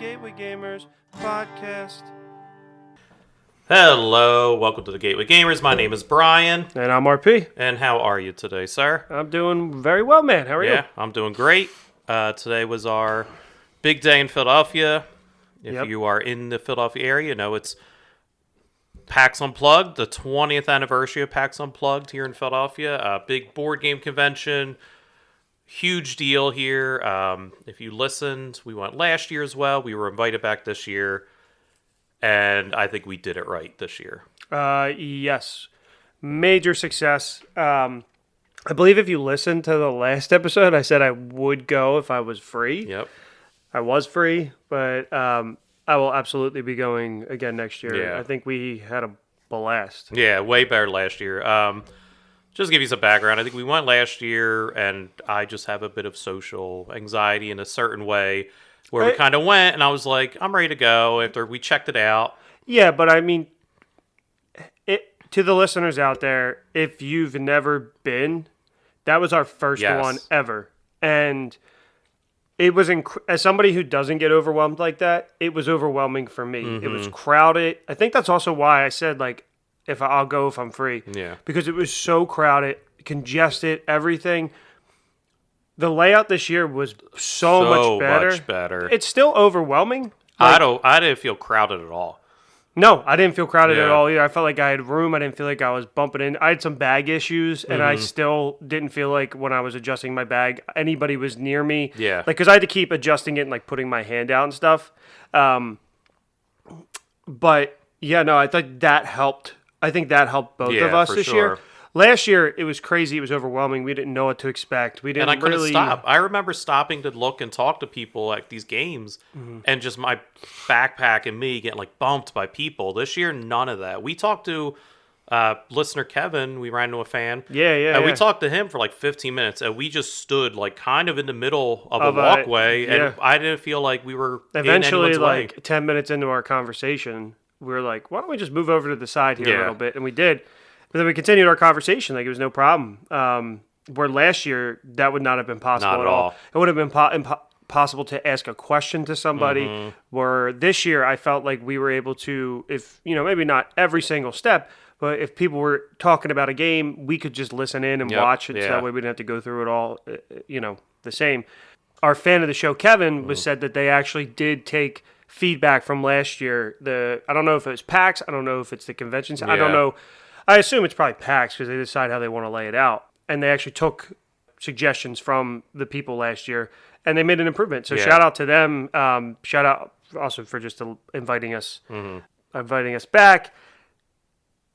Gateway Gamers podcast. Hello, welcome to the Gateway Gamers. My name is Bryan. And I'm RP. And how are you today, sir? I'm doing very well, man. How are you? Yeah, I'm doing great. Today was our big day in Philadelphia. If you are in the Philadelphia area, you know it's PAX Unplugged, the 20th anniversary of PAX Unplugged here in Philadelphia. A big board game convention. Huge deal here. If you listened, we went last year as well. We were invited back this year. And I think we did it right this year. Yes. Major success. I believe if you listened to the last episode, I said I would go if I was free. Yep. I was free, but I will absolutely be going again next year. Yeah. I think we had a blast. Yeah, way better last year. Just to give you some background, I think we went last year, and I just have a bit of social anxiety in a certain way where we kind of went, and I was like, I'm ready to go after we checked it out. Yeah, but I mean, to the listeners out there, if you've never been, that was our first one ever. And it was, as somebody who doesn't get overwhelmed like that, it was overwhelming for me. Mm-hmm. It was crowded. I think that's also why I said, like, I'll go if I'm free. Yeah. Because it was so crowded, congested, everything. The layout this year was so much better. It's still overwhelming. I didn't feel crowded at all. No, I didn't feel crowded at all either. I felt like I had room. I didn't feel like I was bumping in. I had some bag issues, and I still didn't feel like when I was adjusting my bag, anybody was near me. Yeah. Like, because I had to keep adjusting it and, like, putting my hand out and stuff. But, yeah, no, I think that helped. I think that helped both of us this year. Last year, it was crazy. It was overwhelming. We didn't know what to expect. We didn't and I couldn't stop. I remember stopping to look and talk to people at these games, and just my backpack and me getting like bumped by people. This year, none of that. We talked to listener Kevin. We ran into a fan. Yeah. We talked to him for like 15 minutes, and we just stood like kind of in the middle of a walkway, and I didn't feel like we were eventually in like way. 10 minutes into our conversation, we were like, why don't we just move over to the side here a little bit? And we did. But then we continued our conversation like it was no problem. Where last year, that would not have been possible at all. It would have been possible to ask a question to somebody. Where this year, I felt like we were able to, if, maybe not every single step, but if people were talking about a game, we could just listen in and watch it. So that way we didn't have to go through it all, the same. Our fan of the show, Kevin, was said that they actually did take feedback from last year. I don't know if it was PAX. I don't know if it's the convention. I don't know. I assume it's probably PAX because they decide how they want to lay it out. And they actually took suggestions from the people last year, and they made an improvement. So shout out to them. Shout out also for just inviting us back.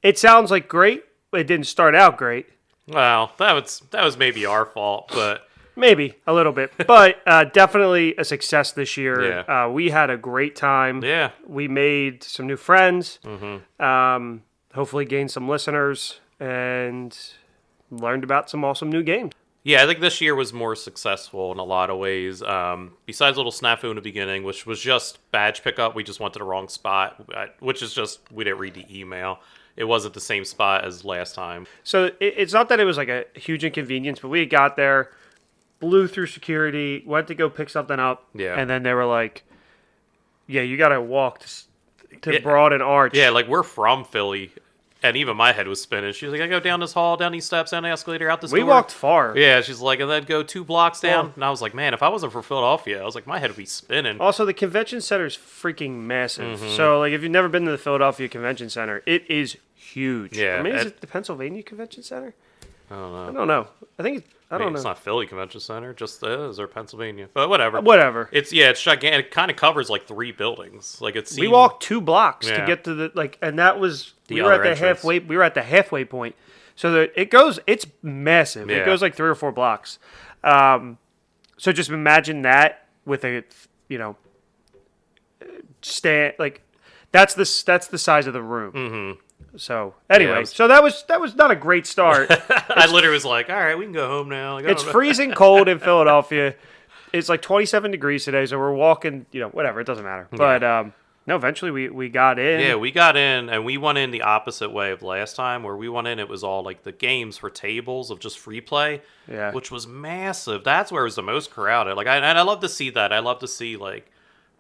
It sounds like great, but it didn't start out great. Well, that was maybe our fault, but maybe a little bit. But definitely a success this year. Yeah. We had a great time. Yeah. We made some new friends. Hopefully gained some listeners and learned about some awesome new games. Yeah, I think this year was more successful in a lot of ways. Besides a little snafu in the beginning, which was just badge pickup. We just went to the wrong spot, which is just we didn't read the email. It wasn't the same spot as last time. So it's not that it was like a huge inconvenience, but we got there, blew through security, went to go pick something up, and then they were like, yeah, you got to walk to Broad and Arch. Yeah, like we're from Philly. And even my head was spinning. She was like, I go down this hall, down these steps, down the escalator, out this door. We walked far. Yeah, she's like, and then go 2 blocks down. And I was like, man, if I wasn't for Philadelphia, I was like, my head would be spinning. Also, the convention center is freaking massive. So, like, if you've never been to the Philadelphia Convention Center, it is huge. Yeah. I mean, is it the Pennsylvania Convention Center? I don't know. I don't know. I don't know. It's not Philly Convention Center, just is, or Pennsylvania. But whatever. It's gigantic. It kind of covers like 3 buildings. Like it's. We walked 2 blocks to get to the and that was we were at the halfway point. So it's massive. Yeah. It goes like 3 or 4 blocks. So just imagine that with a stand like that's the size of the room. So anyway, so that was not a great start. I literally was like, all right, we can go home now. Like, it's freezing cold in Philadelphia. It's like 27 degrees today, so we're walking, whatever, it doesn't matter. But no, eventually we got in. Yeah, we got in, and we went in the opposite way of last time, where we went in, it was all like the games for tables of just free play, which was massive. That's where it was the most crowded. Like, I love to see that. I love to see like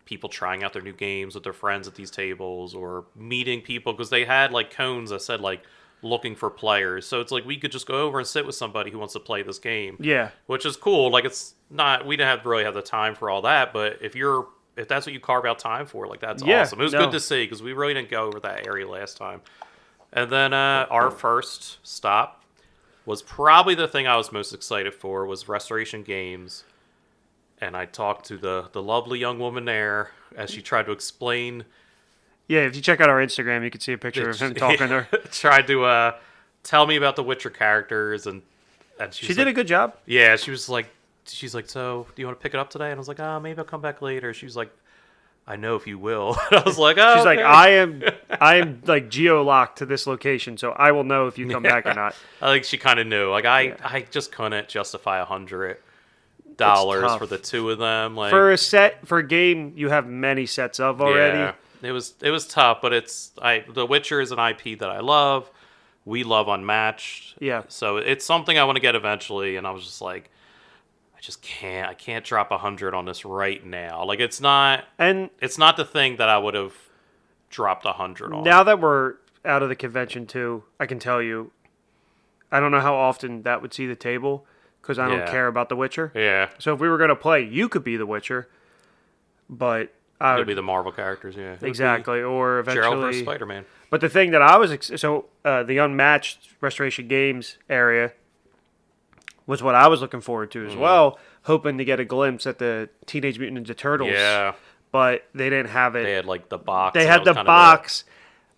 people trying out their new games with their friends at these tables or meeting people because they had like cones that said like looking for players. So it's like we could just go over and sit with somebody who wants to play this game. Yeah. Which is cool. Like it's not, we didn't really have the time for all that, but if that's what you carve out time for, like that's awesome. It was good to see because we really didn't go over that area last time. And then our first stop was probably the thing I was most excited for was Restoration Games. And I talked to the lovely young woman there as she tried to explain. Yeah, if you check out our Instagram, you can see a picture of him talking to her. Tried to tell me about the Witcher characters, and she did a good job. Yeah, she's like, so do you want to pick it up today? And I was like, maybe I'll come back later. She was like, I know if you will. And I was like, oh. She's okay. Like, I am like geo-locked to this location, so I will know if you come back or not. I think she kind of knew. Like I just couldn't justify $100 for the two of them. Like for a game you have many sets of already. Yeah, it was tough, but The Witcher is an IP that I love. We love Unmatched. Yeah. So it's something I want to get eventually, and I was just like, I can't drop 100 on this right now. Like it's not the thing that I would have dropped 100 on. Now that we're out of the convention too, I can tell you, I don't know how often that would see the table because I don't care about The Witcher. Yeah. So if we were going to play, you could be The Witcher, but it would be the Marvel characters, yeah. Exactly, or eventually Gerald versus Spider-Man. But the thing that I was the Unmatched Restoration Games area was what I was looking forward to as well, hoping to get a glimpse at the Teenage Mutant Ninja Turtles. Yeah. But they didn't have it. They had like the box. They had the box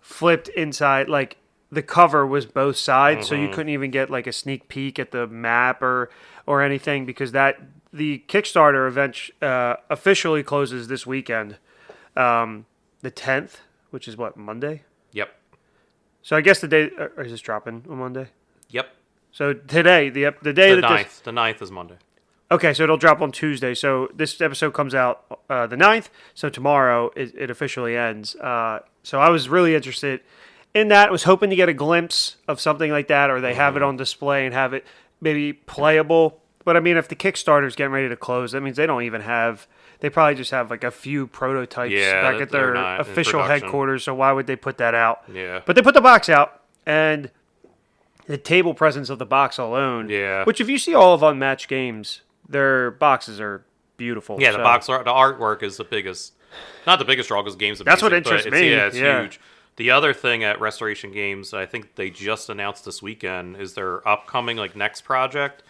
flipped inside. Like the cover was both sides, so you couldn't even get like a sneak peek at the map or anything because the Kickstarter event officially closes this weekend, the 10th, which is what, Monday? Yep. So I guess the day is this dropping on Monday? Yep. So today, the day the that 9th. The 9th is Monday. Okay, so it'll drop on Tuesday. So this episode comes out the 9th. So tomorrow it officially ends. So I was really interested in that. I was hoping to get a glimpse of something like that, or they have it on display and have it maybe playable. But I mean, if the Kickstarter's getting ready to close, that means they don't even have. They probably just have like a few prototypes back at their official headquarters. So why would they put that out? Yeah. But they put the box out and. The table presence of the box alone. Yeah. Which, if you see all of Unmatched Games, their boxes are beautiful. Yeah, the artwork is the biggest. Not the biggest draw because game's amazing. That's what interests me. Yeah, it's huge. The other thing at Restoration Games, I think they just announced this weekend, is their upcoming next project,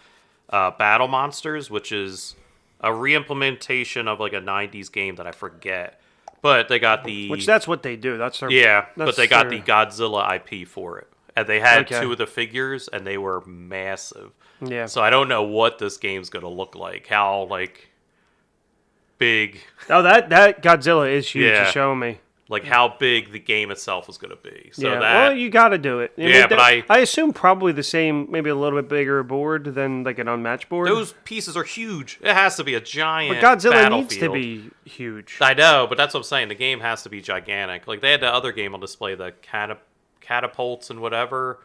Battle Monsters, which is a re-implementation of like a 90s game that I forget. But they got Which that's what they do. That's their. Yeah, but they got the Godzilla IP for it. And they had two of the figures, and they were massive. Yeah. So I don't know what this game's going to look like. How, big... Oh, that Godzilla is huge. Yeah. You're showing me. Like, how big the game itself is going to be. So well, you got to do it. But I assume probably the same, maybe a little bit bigger board than, like, an Unmatched board. Those pieces are huge. It has to be a giant But Godzilla needs to be huge. I know, but that's what I'm saying. The game has to be gigantic. Like, they had the other game on display, the Catapults and whatever,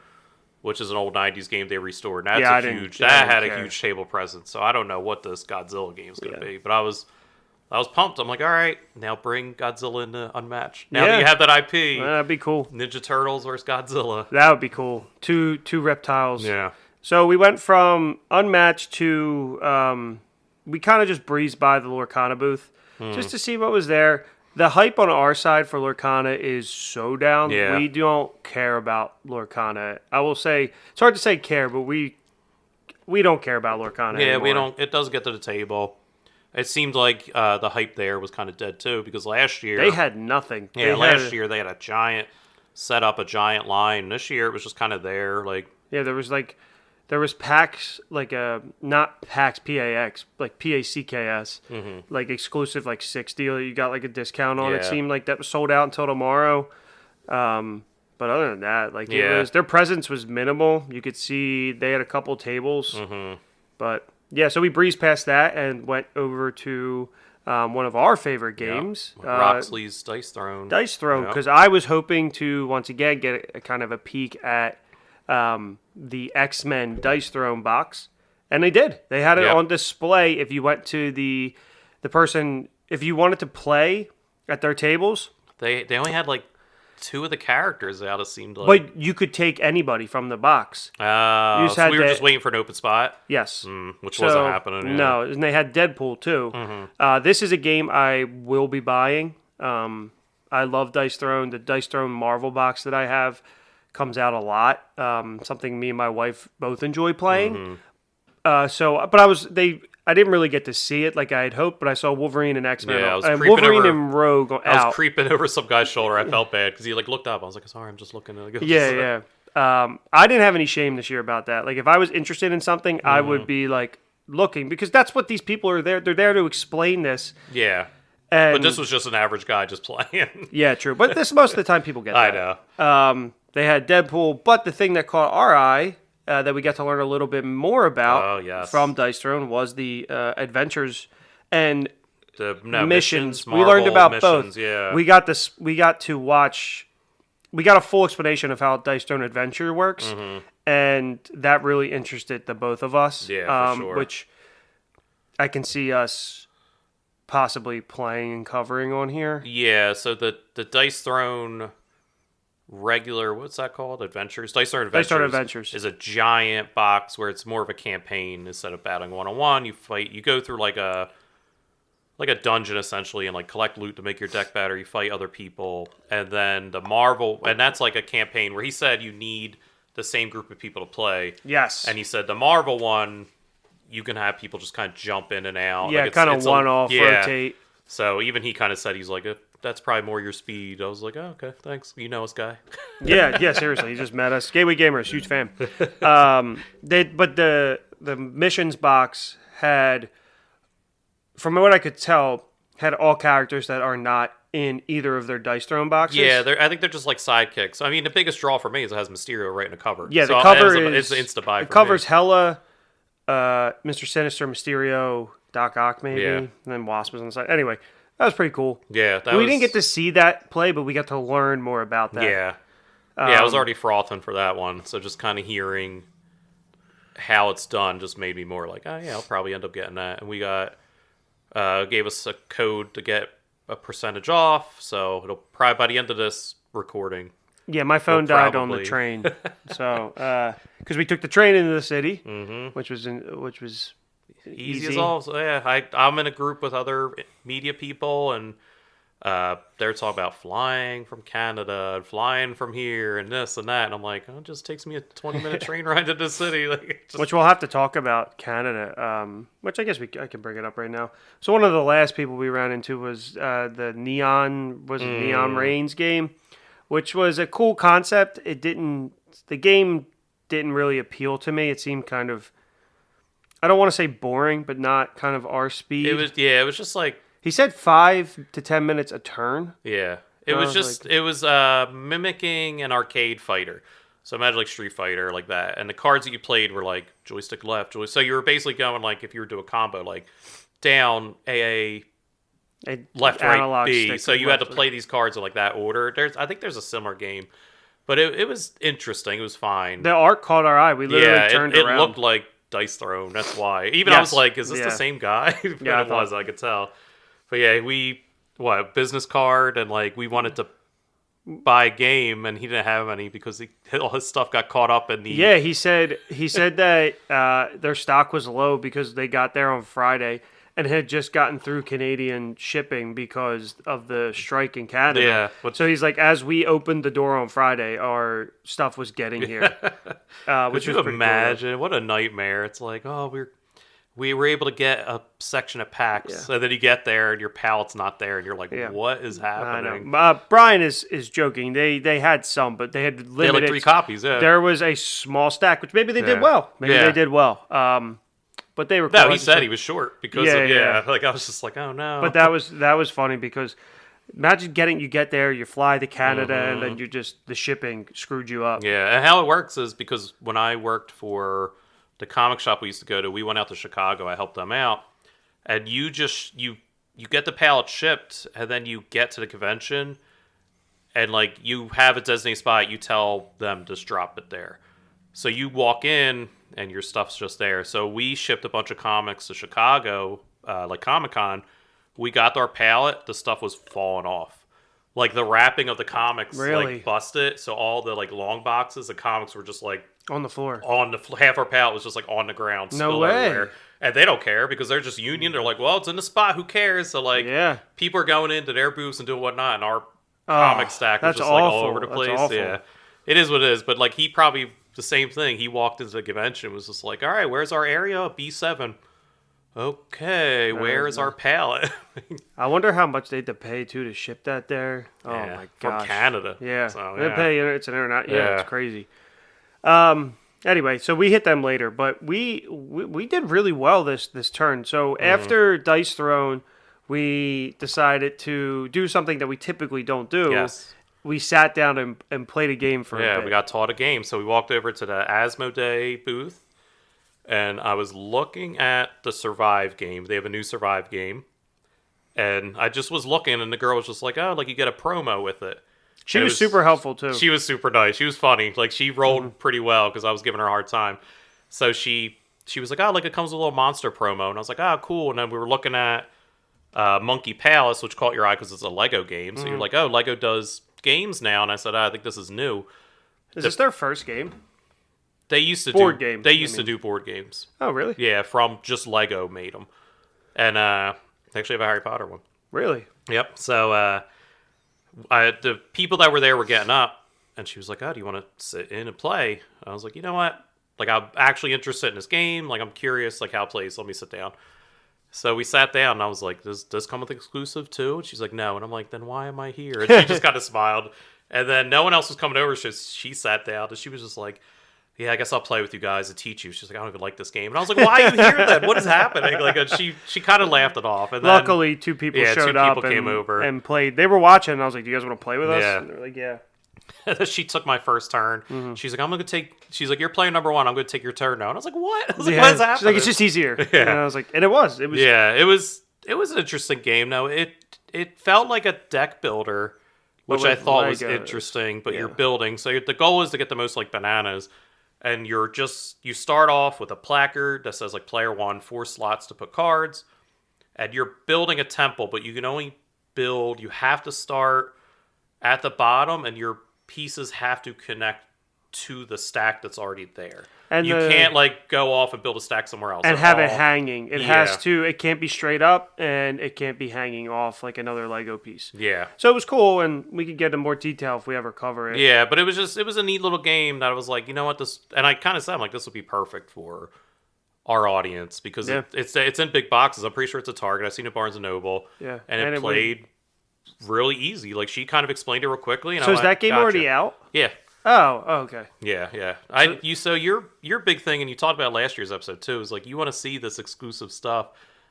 which is an old 90s game they restored. And that's huge. That had a huge table presence. So I don't know what this Godzilla game is going to be, but I was pumped. I'm like, all right, now bring Godzilla into Unmatched. Now that you have that IP, that'd be cool. Ninja Turtles versus Godzilla. That would be cool. Two reptiles. Yeah. So we went from Unmatched to we kind of just breezed by the Lorcana booth just to see what was there. The hype on our side for Lorcana is so down. Yeah. We don't care about Lorcana. I will say, it's hard to say care, but we don't care about Lorcana anymore. We don't. It doesn't get to the table. It seemed like the hype there was kind of dead too, because last year... They had nothing. Yeah, last year they had set up a giant line. This year it was just kind of there. Yeah, there was PAX, not PAX, PAX, like PACKS, like exclusive 60 deal. You got a discount on. It seemed like that was sold out until tomorrow. But other than that, their presence was minimal. You could see they had a couple tables. But yeah, so we breezed past that and went over to one of our favorite games. Roxley's Dice Throne. Dice Throne, because I was hoping to, once again, get a kind of a peek at the X-Men Dice Throne box, and they did. They had it on display. If you went to the person, if you wanted to play at their tables. They only had like 2 of the characters out, it seemed like. But you could take anybody from the box. So we were just waiting for an open spot? Yes. Which wasn't happening. Yeah. No, and they had Deadpool too. Mm-hmm. This is a game I will be buying. I love Dice Throne. The Dice Throne Marvel box that I have comes out a lot. Something me and my wife both enjoy playing. Mm-hmm. I didn't really get to see it like I had hoped, but I saw Wolverine and X-Men. Yeah, I was and creeping Wolverine over, and Rogue out. I was creeping over some guy's shoulder. I felt bad because he like looked up. I was like, sorry, I'm just looking. Yeah. I didn't have any shame this year about that. Like if I was interested in something, I would be like looking because that's what these people are there. They're there to explain this. Yeah. And, but this was just an average guy just playing. Yeah, true. But this most of the time people get that. I know. They had Deadpool, but the thing that caught our eye that we got to learn a little bit more about from Dice Throne was the adventures and missions. We learned about both. Yeah. We got to watch. We got a full explanation of how Dice Throne Adventure works, and that really interested the both of us. Yeah, for sure. Which I can see us possibly playing and covering on here. Yeah. So the Dice Throne regular, what's that called? Adventures? Dice Throne Adventures is a giant box where it's more of a campaign instead of battling 1-on-1. You go through like a dungeon essentially and like collect loot to make your deck better. You fight other people, and then the Marvel, and that's like a campaign where he said you need the same group of people to play. Yes. And he said the Marvel one, you can have people just kind of jump in and out. Yeah, like kind of one-off, rotate. So even he kind of said, he's like, that's probably more your speed. I was like, oh, okay, thanks. You know us, guy. yeah, seriously. He just met us. Gateway Gamers, huge fan. But the missions box had, from what I could tell, had all characters that are not in either of their Dice Throne boxes. Yeah, I think they're just like sidekicks. I mean, the biggest draw for me is it has Mysterio right in the cover. Yeah, the cover is an insta-buy for me. It covers Hela, Mr. Sinister, Mysterio, Doc Ock maybe, and then Wasp was on the side. Anyway, that was pretty cool. Yeah, we didn't get to see that play, but we got to learn more about that. Yeah. I was already frothing for that one, so just kind of hearing how it's done just made me more like, oh yeah, I'll probably end up getting that. And we got gave us a code to get a percentage off, so it'll probably by the end of this recording. Yeah, my phone died on the train, so because we took the train into the city, which was easy as all. So yeah, I'm in a group with other media people, and they're talking about flying from Canada and flying from here and this and that, and I'm like, oh, it just takes me a 20-minute train ride to the city. Which we'll have to talk about Canada, which I guess I can bring it up right now. So one of the last people we ran into was the Neon Reigns game, which was a cool concept. The game didn't really appeal to me. It seemed kind of, I don't want to say boring, but not kind of our speed. It was just like, he said 5 to 10 minutes a turn. Yeah. It was mimicking an arcade fighter. So imagine like Street Fighter, like that. And the cards that you played were like joystick left, so you were basically going like, if you were doing a combo, like down A, left, right, B. So you had to play these cards in like that order. I think there's a similar game. But it was interesting. It was fine. The art caught our eye. We literally turned around. It looked like Dice Throne. That's why. Even I was like, is this the same guy? Yeah, it was. I could tell. But yeah, business card, and like we wanted to buy a game, and he didn't have any because all his stuff got caught up in the. Yeah, he said that their stock was low because they got there on Friday and had just gotten through Canadian shipping because of the strike in Canada. Yeah. So he's like, as we opened the door on Friday, our stuff was getting here. Which you imagine? Cool. What a nightmare! It's like, oh, we were able to get a section of PAX, and then you get there and your pallet's not there, and you're like, what is happening? I know. Brian is joking. They had some, but they had limited. They had like 3 copies, yeah. There was a small stack, which maybe they did well. They did well. But they were. No, he said he was short because like I was just like, oh no. But that was funny because imagine you get there, you fly to Canada, and then the shipping screwed you up. Yeah, and how it works is because when I worked for the comic shop we used to go to, we went out to Chicago. I helped them out, and you get the pallet shipped, and then you get to the convention, and like you have a designated spot. You tell them to just drop it there. So you walk in, and your stuff's just there. So we shipped a bunch of comics to Chicago, like Comic-Con, we got our pallet, the stuff was falling off. Like the wrapping of the comics like busted, so all the like long boxes, the comics were just like on the floor. Half our pallet was just like on the ground. No way. Everywhere. And they don't care because they're just union. They're like, well, it's in the spot. Who cares? So like, people are going into their booths and doing whatnot, and our comic stack was just like all over the place. Yeah, it is what it is. But like, he probably the same thing. He walked into the convention, was just like, all right, where's our area? B7. Okay, where's our pallet? I wonder how much they had to pay to ship that there. Oh my gosh. From Canada. Yeah, so, they pay. It's an internet. Yeah, it's crazy. Anyway, so we hit them later, but we did really well this turn. So after Dice Throne, we decided to do something that we typically don't do. Yes. We sat down and played a game for a bit. Yeah, we got taught a game. So we walked over to the Asmodee booth. And I was looking at the Survive game. They have a new Survive game. And I just was looking, and the girl was just like, oh, like you get a promo with it. She was super helpful, too. She was super nice. She was funny. Like, she rolled pretty well because I was giving her a hard time. So she was like, oh, like it comes with a little monster promo. And I was like, oh, cool. And then we were looking at Monkey Palace, which caught your eye because it's a Lego game. So you're like, oh, Lego does games now. And I said, I think this is new. Is this their first game? They used to board games. They used to do board games. Oh, really? Yeah, from just Lego made them, and they actually have a Harry Potter one. Really? Yep. So the people that were there were getting up, and she was like, "Oh, do you want to sit in and play?" I was like, "You know what? Like, I'm actually interested in this game. Like, I'm curious, like how it plays. Let me sit down." So we sat down, and I was like, "Does this come with exclusive too?" And she's like, "No." And I'm like, "Then why am I here?" And she just kind of smiled, and then no one else was coming over. So she sat down, and she was just like, yeah, I guess I'll play with you guys and teach you. She's like, I don't even like this game. And I was like, why are you here then? What is happening? Like, and she kind of laughed it off. And then, luckily, two people showed up came over and played. They were watching, and I was like, do you guys want to play with us? Yeah. And they're like, yeah. And then she took my first turn. She's like, I'm going to take... She's like, you're playing number one. I'm going to take your turn now. And I was like, what? I was like, what is happening? She's like, it's just easier. Yeah. And I was like, and it was. Yeah, it was an interesting game. No, it felt like a deck builder, which I thought was interesting, but you're building. So the goal is to get the most, like, bananas. And you start off with a placard that says like player 1, 4 slots to put cards, and you're building a temple, but you can only build, you have to start at the bottom, and your pieces have to connect to the stack that's already there. And you can't like go off and build a stack somewhere else. And have it hanging. It has to, it can't be straight up, and it can't be hanging off like another Lego piece. Yeah. So it was cool, and we could get into more detail if we ever cover it. Yeah, but it was a neat little game that I was like, you know what, and I kind of said, I'm like, this would be perfect for our audience because it's in big boxes. I'm pretty sure it's a Target. I've seen it at Barnes & Noble. Yeah. And it played really easy. Like, she kind of explained it real quickly. And so is that game already out? Yeah. Oh, okay. Yeah. So your big thing, and you talked about last year's episode too, is like you want to see this exclusive stuff.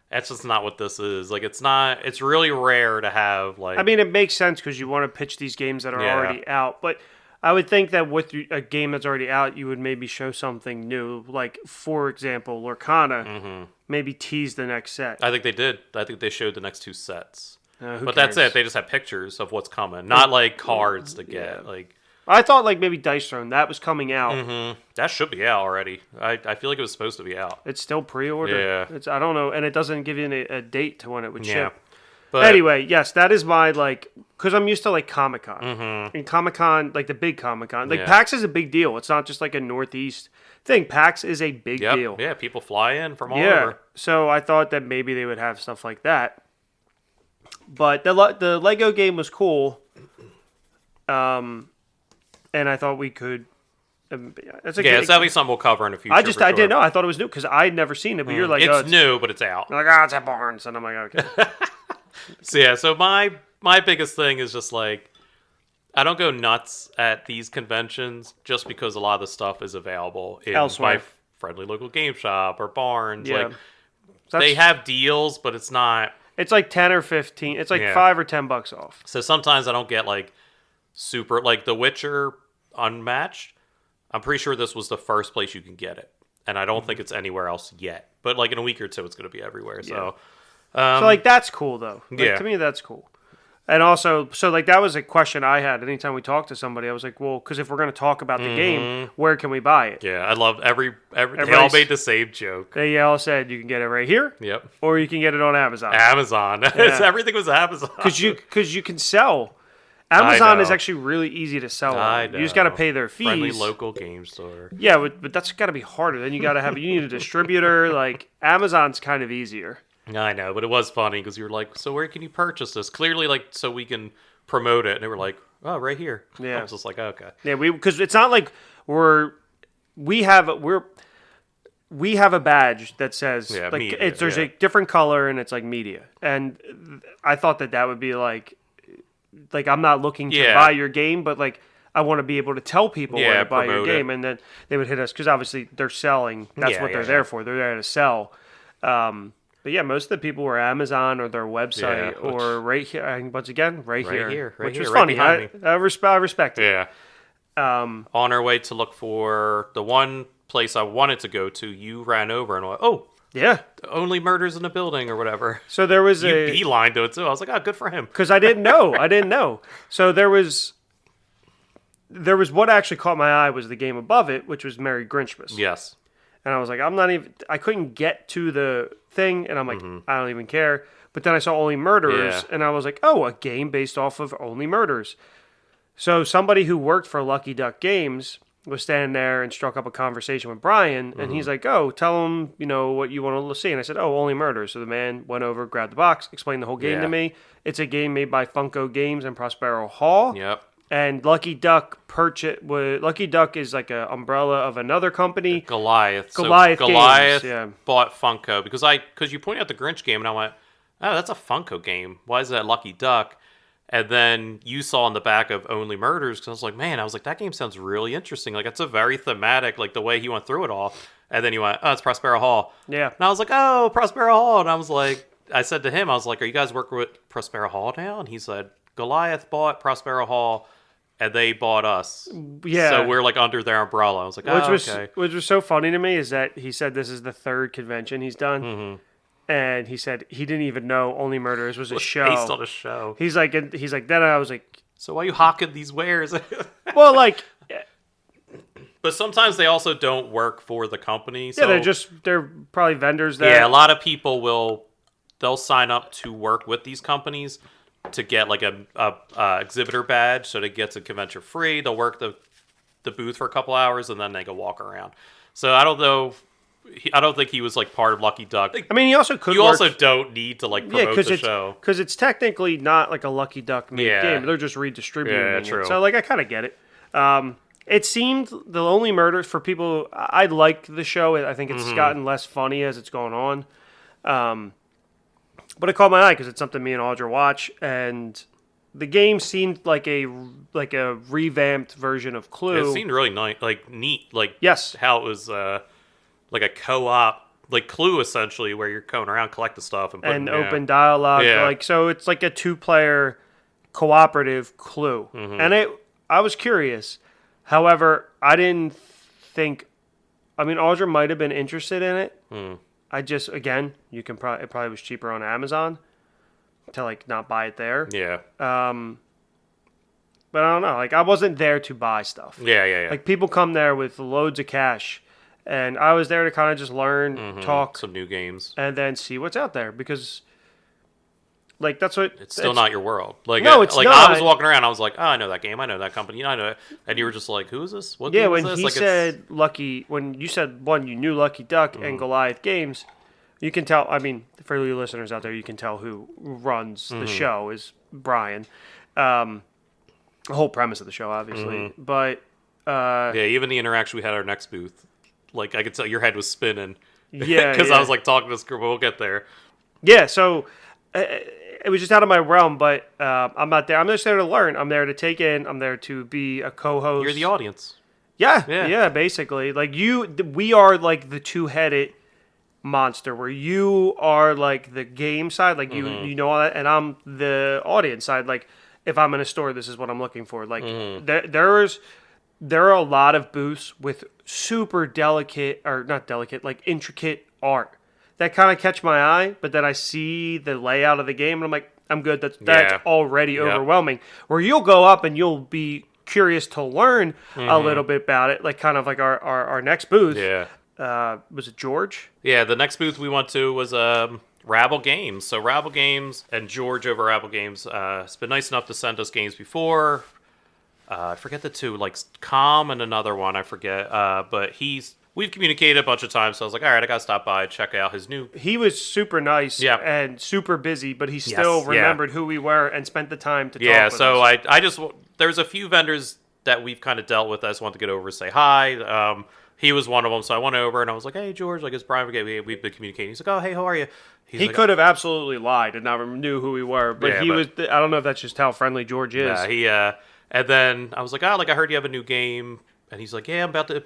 That's just not what this is. Like, it's not. It's really rare to have like. I mean, it makes sense because you want to pitch these games that are already out, but I would think that with a game that's already out, you would maybe show something new. Like, for example, Lorcana, maybe tease the next set. I think they did. I think they showed the next 2 sets. But that's it. They just have pictures of what's coming, not like cards to get. Like. I thought like maybe Dice Throne, that was coming out. That should be out already. I feel like it was supposed to be out. It's still pre-order. Yeah. I don't know, and it doesn't give you a date to when it would ship. But anyway, yes, that is my like, because I'm used to like Comic-Con. And Comic-Con, like the big Comic-Con. Like PAX is a big deal. It's not just like a Northeast thing. PAX is a big deal. Yeah, people fly in from all over. So I thought that maybe they would have stuff like that. But the Lego game was cool. And I thought we could. It's definitely something we'll cover in a future. I didn't know. I thought it was new because I had never seen it. But you're like, it's new, but it's out. You're like, it's at Barnes, and I'm like, okay. So my biggest thing is just like, I don't go nuts at these conventions just because a lot of the stuff is available in my friendly local game shop or Barnes. Yeah. Like, they have deals, but it's not. It's like 10 or 15. It's like $5 or $10 off. So sometimes I don't get like super like The Witcher Unmatched. I'm pretty sure this was the first place you can get it, and I don't think it's anywhere else yet. But like in a week or two, it's going to be everywhere. So, so like that's cool though. Like, to me, that's cool. And also, so like that was a question I had anytime we talked to somebody. I was like, well, because if we're going to talk about the game, where can we buy it? Yeah, I love they all made the same joke. They all said you can get it right here. Yep. Or you can get it on Amazon. Amazon. Yeah. Everything was Amazon. Because you can sell. Amazon is actually really easy to sell. I know. You just got to pay their fees. Friendly local game store. Yeah, but that's got to be harder. Then you got to have you need a distributor. Like Amazon's kind of easier. I know, but it was funny because you were like, so where can you purchase this? Clearly, like, so we can promote it. And they were like, oh, right here. Yeah. I was just like, okay. Yeah, because it's not like we have a badge that says Yeah, like media, there's a different color and it's like media. And I thought that would be like I'm not looking to buy your game, but like I want to be able to tell people where to buy your game, and then they would hit us because obviously they're selling. That's what they're there for. They're there to sell. But yeah, most of the people were Amazon or their website or right here. And once again, right here, which was funny. I respect it. Yeah. On our way to look for the one place I wanted to go to, you ran over and went, oh, yeah, only murders in the building or whatever. So there was you beeline to it too. I was like, oh, good for him. Because I didn't know. So there was what actually caught my eye was the game above it, which was Merry Grinchmas. Yes. And I was like, I couldn't get to the thing, and I'm like, I don't even care. But then I saw Only Murderers, and I was like, oh, a game based off of Only Murders. So somebody who worked for Lucky Duck Games was standing there and struck up a conversation with Bryan, and he's like, oh, tell him, what you want to see. And I said, oh, Only Murders. So the man went over, grabbed the box, explained the whole game to me. It's a game made by Funko Games and Prospero Hall. Yep. And Lucky Duck Lucky Duck is like an umbrella of another company. Goliath Goliath bought Funko because you pointed out the Grinch game and I went, oh, that's a Funko game. Why is that Lucky Duck? And then you saw on the back of Only Murders because I was like, that game sounds really interesting. Like it's a very thematic, like the way he went through it all. And then you went, oh, it's Prospero Hall. Yeah. And I was like, oh, Prospero Hall. And I said to him, I was like, are you guys working with Prospero Hall now? And he said, Goliath bought Prospero Hall. And they bought us. Yeah. So we're like under their umbrella. I was like, okay. Which was so funny to me is that he said this is the third convention he's done. Mm-hmm. And he said he didn't even know Only Murders was a show. Based on a show. He's like, then I was like, so why are you hawking these wares? Well, like. But sometimes they also don't work for the company. So, yeah, they're probably vendors there. Yeah, a lot of people they'll sign up to work with these companies to get like a exhibitor badge, so they get to convention free. They'll work the booth for a couple hours and then they go walk around. So I don't know. I don't think he was like part of Lucky Duck. I mean, he also could. You also don't need to like promote the show because it's technically not like a Lucky Duck made game. They're just redistributing it. True. So like I kind of get it. It seemed the Only Murders for people. I like the show. I think it's gotten less funny as it's going on. But it caught my eye because it's something me and Audra watch, and the game seemed like a revamped version of Clue. It seemed really nice, like neat, like yes, how it was like a co-op, like Clue essentially, where you're going around collecting stuff and open dialogue. Yeah. Like so, it's like a 2-player cooperative Clue, and I was curious. However, I didn't think. I mean, Audra might have been interested in it. I just, again, it probably was cheaper on Amazon to like not buy it there. Yeah. But I don't know. Like I wasn't there to buy stuff. Yeah. Like people come there with loads of cash, and I was there to kind of just learn, talk, some new games, and then see what's out there because, like that's what it's still not your world. Like no, it's like not. I was walking around, I was like, oh, I know that game, I know that company, I know it, and you were just like, who is this? What? Yeah, game when is this? he like, said Lucky, when you said one, you knew Lucky Duck and Goliath Games. You can tell. I mean, for you listeners out there, you can tell who runs the show is Bryan. The whole premise of the show, obviously, but yeah, even the interaction we had at our next booth, like I could tell your head was spinning. Yeah, because I was like talking to this group. We'll get there. Yeah, so it was just out of my realm, but I'm not there. I'm just there to learn. I'm there to take in. I'm there to be a co-host. You're the audience. Yeah, basically, like we are like the two-headed monster where you are like the game side, like you know all that, and I'm the audience side. Like if I'm in a store, this is what I'm looking for. Like there are a lot of booths with super delicate or not delicate, like intricate art that kind of catch my eye. But then I see the layout of the game and I'm like, I'm good. That's already overwhelming. Where you'll go up and you'll be curious to learn a little bit about it, like kind of like our next booth. Yeah. Was it George? Yeah, the next booth we went to was Rabble Games. So Rabble Games and George over Rabble Games has been nice enough to send us games before. I forget the two, like Calm and another one, I forget. But we've communicated a bunch of times, so I was like, all right, I got to stop by, check out his new... He was super nice and super busy, but he still remembered who we were and spent the time to talk with us. So I just... There's a few vendors that we've kind of dealt with. I just wanted to get over and say hi. He was one of them, so I went over and I was like, hey, George, like, it's Bryan. We've been communicating. He's like, oh, hey, how are you? He could have absolutely lied and not knew who we were, but was... I don't know if that's just how friendly George is. Yeah, and then I was like, oh, like, I heard you have a new game. And he's like, yeah, I'm about to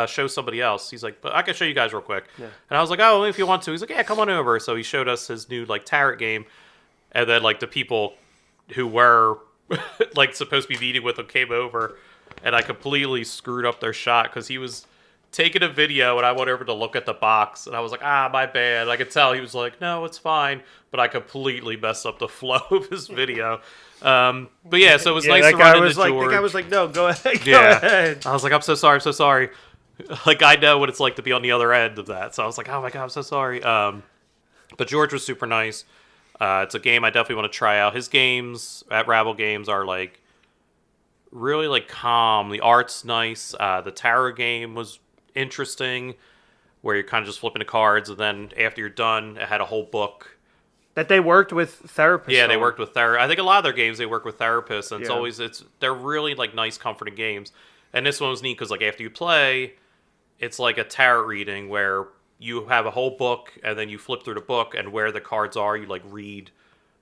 show somebody else. He's like, but I can show you guys real quick. Yeah. And I was like, oh, if you want to. He's like, yeah, come on over. So he showed us his new, like, tarot game. And then, like, the people who were, like, supposed to be meeting with him came over. And I completely screwed up their shot because he was taking a video and I went over to look at the box. And I was like, my bad. I could tell he was like, no, it's fine. But I completely messed up the flow of his video. But yeah, so it was nice to run into George. The guy was like, no, go ahead, go ahead. I was like, I'm so sorry. Like, I know what it's like to be on the other end of that. So I was like, oh my God, I'm so sorry. But George was super nice. It's a game I definitely want to try out. His games at Rabble Games are like really like calm. The art's nice. The tarot game was interesting, where you're kind of just flipping the cards, and then after you're done, it had a whole book. That they worked with therapists. Yeah, they worked with therapists. I think a lot of their games, they work with therapists, and they're really like nice, comforting games. And this one was neat because like after you play, it's like a tarot reading where you have a whole book, and then you flip through the book, and where the cards are, you like read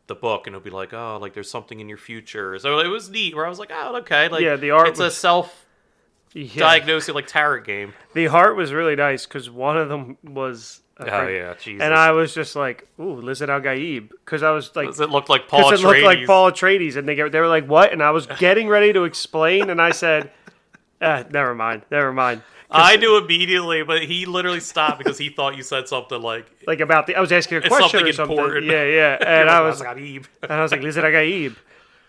the book, and it'll be like, oh, like there's something in your future. So it was neat. Where I was like, oh, okay, like the art it's a self-diagnosing like tarot game. The art was really nice because one of them was. Jesus. And I was just like, ooh, Lizard Al Gaib. Because I was like... Does it look like Paul Atreides? Because it looked like Paul Atreides. And they were like, what? And I was getting ready to explain, and I said, never mind. I knew immediately, but he literally stopped because he thought you said something like... Like about I was asking a question or something. Important. Yeah. And I was like, Lizard Al Gaib.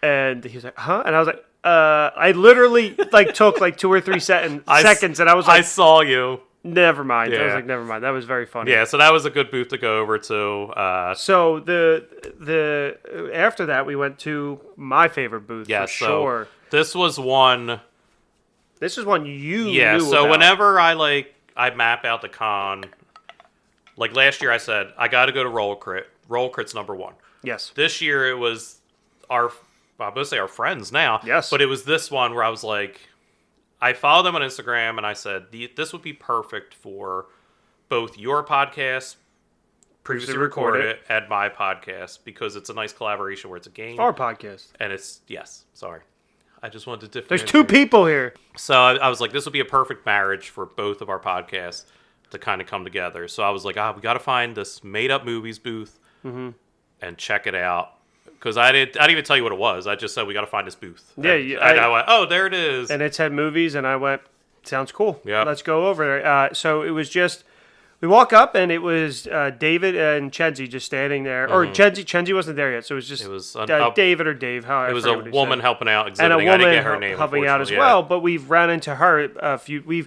And he was like, huh? And I was like, I literally like took like 2 or 3 seconds, and I was like... I saw you. Never mind. Yeah. I was like, never mind. That was very funny. Yeah, so that was a good booth to go over to. So the after that we went to my favorite booth for sure. This was one. This is one you knew about. So whenever I map out the con, like last year I said I got to go to Roll Crit. Roll Crit's number 1. Yes. This year it was I'm going to say our friends now. Yes. But it was this one where I was like. I followed them on Instagram, and I said, this would be perfect for both your podcast, previously recorded, and my podcast, because it's a nice collaboration where it's a game. Our podcast. And it's, sorry. I just wanted to There's 2 people here. So I was like, this would be a perfect marriage for both of our podcasts to kind of come together. So I was like, we got to find this made-up movies booth and check it out. Because I didn't even tell you what it was. I just said we got to find this booth. Yeah, and I went, oh, there it is. And it's had movies, and I went, sounds cool. Yeah, let's go over there. So it was just we walk up, and it was David and Chenzi just standing there, or Chenzi wasn't there yet, so it was David or Dave. How it was a woman helping out, exhibiting. And a woman I didn't get her name, helping out as well. But we've ran into her a few.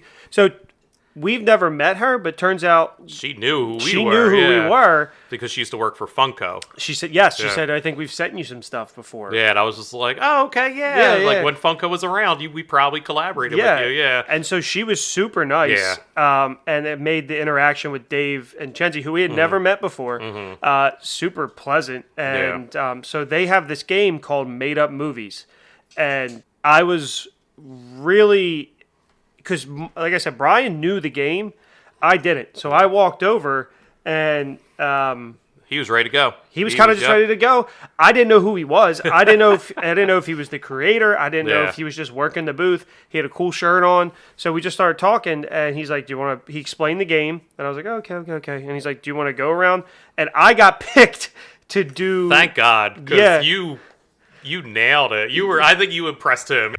We've never met her, but turns out she knew who we were because she used to work for Funko. She said yes. She said, I think we've sent you some stuff before. Yeah, and I was just like, oh, okay, yeah. Like when Funko was around, we probably collaborated with you. Yeah, and so she was super nice. Yeah. And it made the interaction with Dave and Chenzi, who we had never met before, super pleasant. And so they have this game called Made Up Movies, and I was really. Because, like I said, Bryan knew the game. I didn't. So I walked over, and... he was ready to go. He was kind of just ready to go. I didn't know who he was. I didn't know if he was the creator. I didn't know if he was just working the booth. He had a cool shirt on. So we just started talking, and he's like, he explained the game. And I was like, oh, okay. And he's like, do you want to go around? And I got picked to do... Thank God. Because you nailed it. I think you impressed him.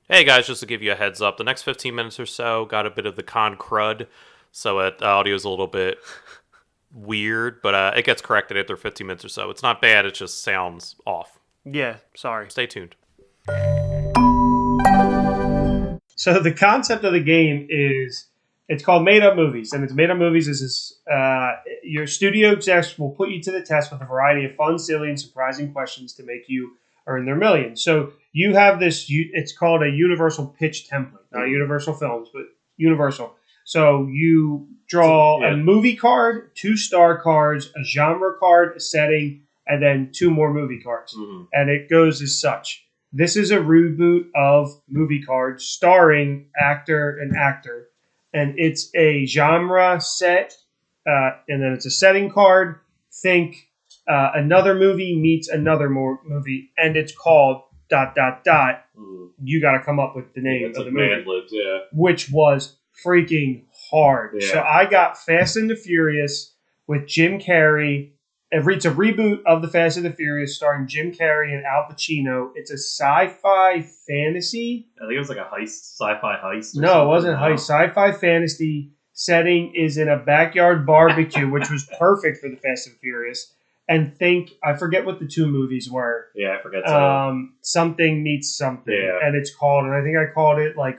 Hey guys, just to give you a heads up, the next 15 minutes or so got a bit of the con crud, so the audio's a little bit weird, but it gets corrected after 15 minutes or so. It's not bad. It just sounds off. Yeah, sorry. Stay tuned. So the concept of the game is, it's called Made Up Movies, and it's Made Up Movies is this, your studio execs will put you to the test with a variety of fun, silly, and surprising questions to make you earn their millions. So you have this, it's called a universal pitch template, not Universal Films, but universal. So you draw a movie card, 2 star cards, a genre card, a setting, and then 2 more movie cards. Mm-hmm. And it goes as such. This is a reboot of movie cards starring actor and actor. And it's a genre set, and then it's a setting card. Think another movie meets another movie, and it's called ... You got to come up with the name of the movie. Libs, which was freaking hard. Yeah. So I got Fast and the Furious with Jim Carrey. It's a reboot of the Fast and the Furious starring Jim Carrey and Al Pacino. It's a sci-fi fantasy. I think it was like a heist, sci-fi heist. No, it wasn't a heist. Sci-fi fantasy setting is in a backyard barbecue, which was perfect for the Fast and Furious. And I forget what the 2 movies were. Yeah, I forget. Something meets something. Yeah. And it's called, and I think I called it like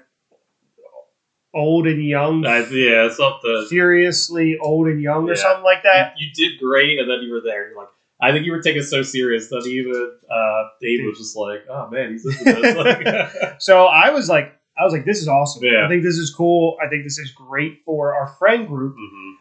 Old and Young. Something. Furiously Old and Young or something like that. You did great, and then you were there. You're like, I think you were taking it so serious that even Dave was just like, oh man, he's listening to this. So I was like, this is awesome. Yeah. I think this is cool. I think this is great for our friend group. Mm-hmm.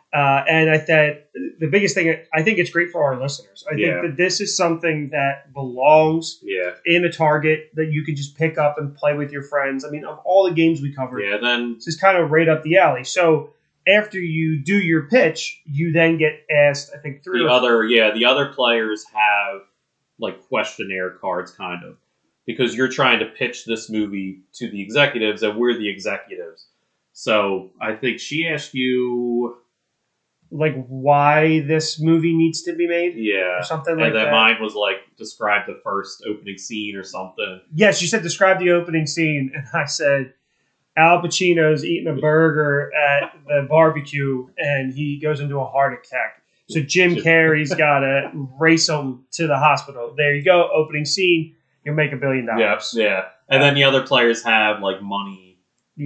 And I thought the biggest thing, I think it's great for our listeners. I think that this is something that belongs in a Target that you can just pick up and play with your friends. I mean, of all the games we covered, then this is kind of right up the alley. So after you do your pitch, you then get asked, I think, the other players have like questionnaire cards, kind of, because you're trying to pitch this movie to the executives, and we're the executives. So I think she asked you, like, why this movie needs to be made? Yeah. Or something like that. And then mine was like, describe the first opening scene or something. Yes, you said describe the opening scene, and I said Al Pacino's eating a burger at the barbecue, and he goes into a heart attack. So Jim Carrey's got to race him to the hospital. There you go, opening scene. You'll make $1 billion. Yeah. And then the other players have like money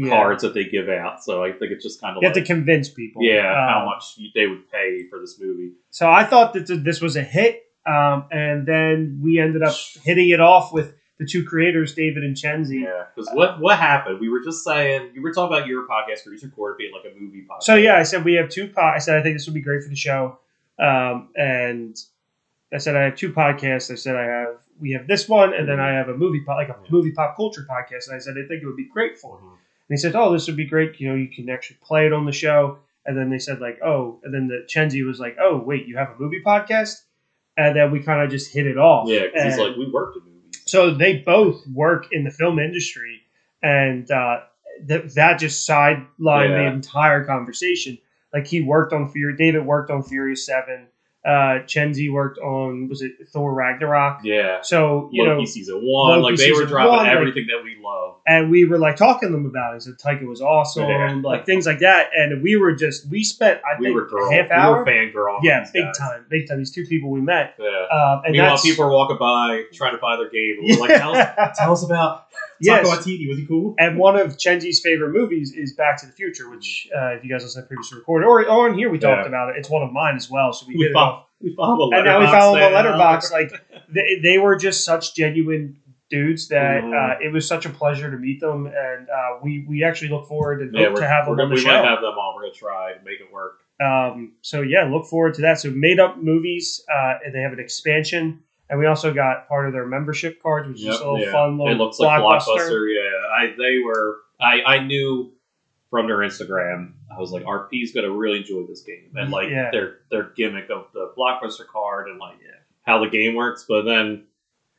cards that they give out. So I think it's just kind of you have to convince people. How much they would pay for this movie. So I thought that this was a hit, and then we ended up hitting it off with the 2 creators, David and Chenzi. Yeah, because what happened? We were just saying, you were talking about your podcast, Producer Court, being like a movie podcast. So I said we have 2 I said I think this would be great for the show, and I said I have 2 podcasts. I said we have this one, and then I have a movie movie pop culture podcast. And I said I think it would be great for them. And he said, "Oh, this would be great. You can actually play it on the show." And then they said and then the Chenzi was like, "Oh, wait, you have a movie podcast?" And then we kind of just hit it off. Yeah, because he's like, we worked in movies. So they both work in the film industry, and that just sidelined the entire conversation. Like David worked on Furious 7. Chenzi worked on, was it Thor Ragnarok? Yeah. So, Loki season 1. Like they were dropping everything that we love. And we were like talking to them about it. So Taika was awesome, like things like that. And we spent, I think, a half hour. We were fangirl. Yeah, big time. These 2 people we met. Yeah. And meanwhile, people are walking by trying to buy their game. And we're like, tell us about Taika Waititi. Was he cool? And one of Chenzi's favorite movies is Back to the Future, which if you guys listen to the previous recording, or on here we talked about it. It's one of mine as well. So we follow and now we follow them on Letterboxd. Like they were just such genuine dudes that it was such a pleasure to meet them, and we actually look forward and hope to have them on the show. We might have them on. We're gonna try to make it work. So look forward to that. So Made Up Movies, and they have an expansion, and we also got part of their membership cards, which is just a little fun little. It looks like Blockbuster. Yeah, I knew from their Instagram, I was like, RP's gonna really enjoy this game, and their gimmick of the Blockbuster card and how the game works. But then,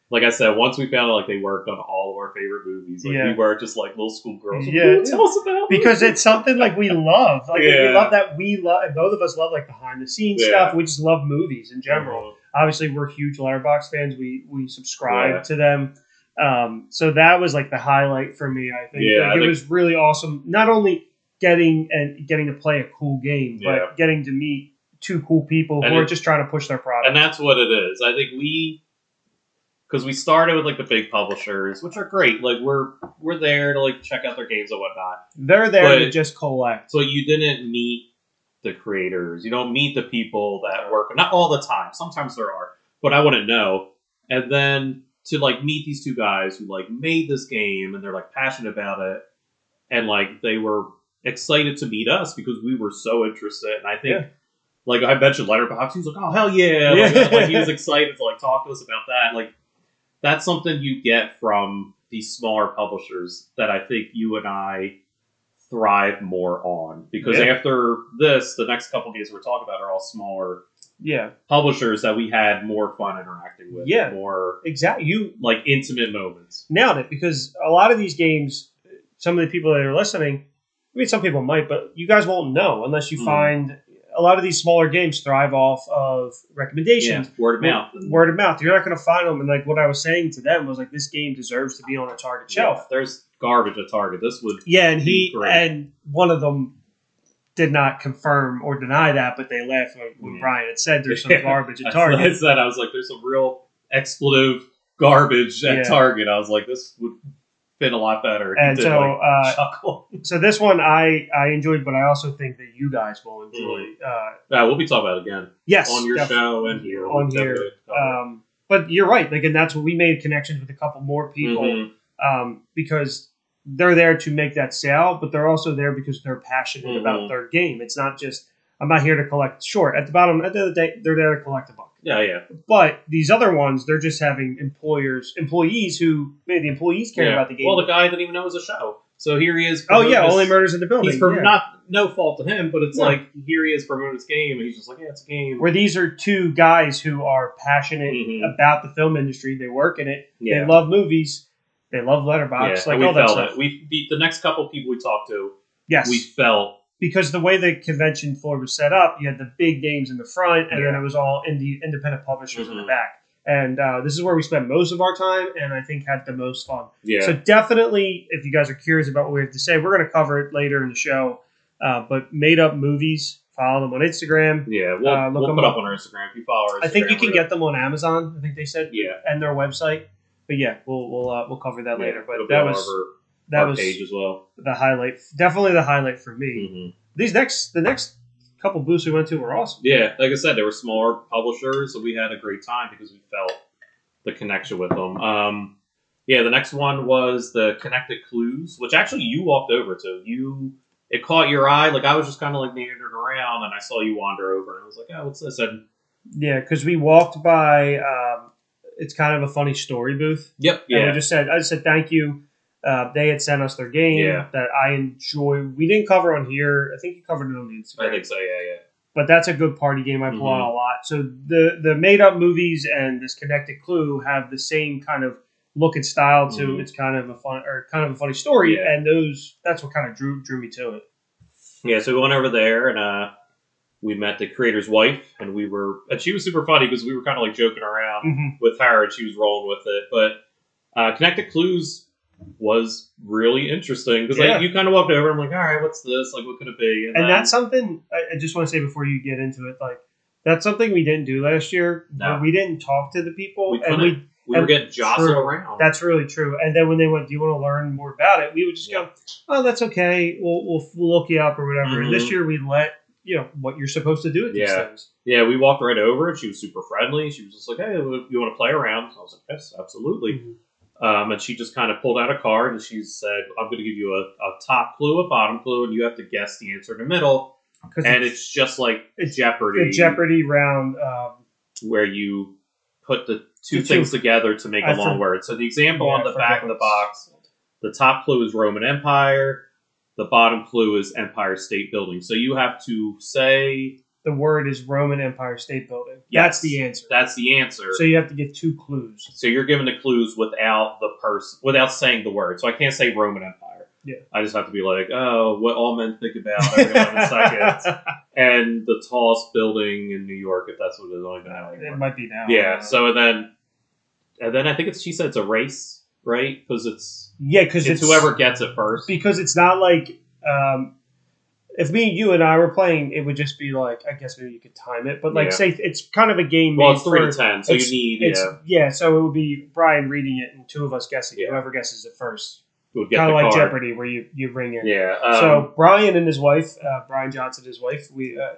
like I said, once we found out like they worked on all of our favorite movies, we were just like little schoolgirls. Yeah, tell us about because it's something like we love. Like we love that. And both of us love like behind the scenes stuff. We just love movies in general. Obviously, we're huge Letterboxd fans. We subscribe to them. So that was like the highlight for me. I think it was really awesome. Not only getting to play a cool game, but getting to meet two cool people who are just trying to push their product. And that's what it is. I think because we started with like the big publishers, which are great. Like we're there to like check out their games and whatnot. They're there to just collect. But you didn't meet the creators. You don't meet the people that work. Not all the time. Sometimes there are, but I wouldn't know. And then to like meet these two guys who like made this game and they're like passionate about it, and like they were excited to meet us because we were so interested. And I think. Like I mentioned Letterboxd, he was like, "Oh hell yeah!" Like he was excited to like talk to us about that. Like that's something you get from these smaller publishers that I think you and I thrive more on because after this, the next couple games we're talking about are all smaller, publishers that we had more fun interacting with, more like intimate moments. Nailed it because a lot of these games, some of the people that are listening, I mean, some people might, but you guys won't know unless you find. A lot of these smaller games thrive off of recommendations. Yeah, word of mouth. Word of mouth. You're not going to find them. And like what I was saying to them was like, this game deserves to be on a Target shelf. There's garbage at Target. This would and one of them did not confirm or deny that, but they laughed when Bryan had said there's some garbage at Target. I was like, there's some real expletive garbage at Target. I was like, this would fit a lot better. And so this one I enjoyed, but I also think that you guys will enjoy. We'll be talking about it again. Yes, on your show and here. But you're right. Like, and that's what we made connections with a couple more people because they're there to make that sale, but they're also there because they're passionate about their game. It's not just I'm not here to collect short. At the end of the day, they're there to collect a buck. Yeah. But these other ones, they're just having employees who maybe the employees care about the game. Well, the guy didn't even know it was a show. So here he is. Only murders in the building. He's no fault to him, but it's like here he is promoting his game, and he's just like, it's a game. Where these are two guys who are passionate about the film industry. They work in it. Yeah. They love movies. They love Letterboxd. Yeah, we felt it. We beat the next couple people we talked to. Yes, we felt. Because the way the convention floor was set up, you had the big names in the front, and then it was all independent publishers in the back. And this is where we spent most of our time, and I think had the most fun. Yeah. So definitely, if you guys are curious about what we have to say, we're going to cover it later in the show. But Made Up Movies, follow them on Instagram. Yeah, we'll put up on our Instagram. If you follow our Instagram, I think you can get them on Amazon, I think they said. Yeah. And their website. But yeah, we'll cover that later. But that was... That was page as well. The highlight, definitely the highlight for me. The next couple booths we went to were awesome. Yeah, like I said, they were smaller publishers, so we had a great time because we felt the connection with them. The next one was the Connected Clues, which actually you walked over to. It caught your eye. Like I was just kind of like meandering around, and I saw you wander over, and I was like, "Oh, what's this?" And because we walked by, it's kind of a funny story booth. Yep. Yeah. And I just said thank you. They had sent us their game that I enjoy. We didn't cover on here. I think you covered it on the Instagram. I think so, yeah. But that's a good party game. I pull out a lot. So the Made Up Movies and this Connected Clue have the same kind of look and style to it's kind of a funny story, and that's what kind of drew me to it. Yeah, so we went over there and we met the creator's wife, and she was super funny because we were kind of like joking around with her, and she was rolling with it. But Connected Clues was really interesting because like you kind of walked over and I'm like, all right, what's this? Like, what could it be? And that's something I just want to say before you get into it. Like, that's something we didn't do last year. No. We didn't talk to the people. We were getting jostled around. That's really true. And then when they went, do you want to learn more about it? We would just go, oh, that's okay. We'll look you up or whatever. And this year we let what you're supposed to do with these things. Yeah, we walked right over and she was super friendly. She was just like, hey, you want to play around? So I was like, yes, absolutely. And she just kind of pulled out a card and she said, I'm going to give you a top clue, a bottom clue, and you have to guess the answer in the middle. And it's just like Jeopardy. The Jeopardy round. Where you put the two things together to make a long word. So the example on the back of the box, the top clue is Roman Empire. The bottom clue is Empire State Building. So you have to say... The word is Roman Empire State Building. Yes, that's the answer. That's the answer. So you have to give two clues. So you're giving the clues without saying the word. So I can't say Roman Empire. Yeah. I just have to be like, oh, what all men think about every 11 seconds. And the tallest building in New York, if that's what it is. I don't even know anymore. It might be now. Yeah. So and then I think she said it's a race, right? Because it's it's whoever gets it first. Because it's not like if me, you, and I were playing, it would just be like, I guess maybe you could time it, but like say it's kind of a game. Well, it's 3 to 10, so you need so it would be Brian reading it and two of us guessing. Yeah. Whoever guesses it first. Kind of like card. Jeopardy, where you ring in. Yeah. So Brian and his wife, Brian Johnson, his wife.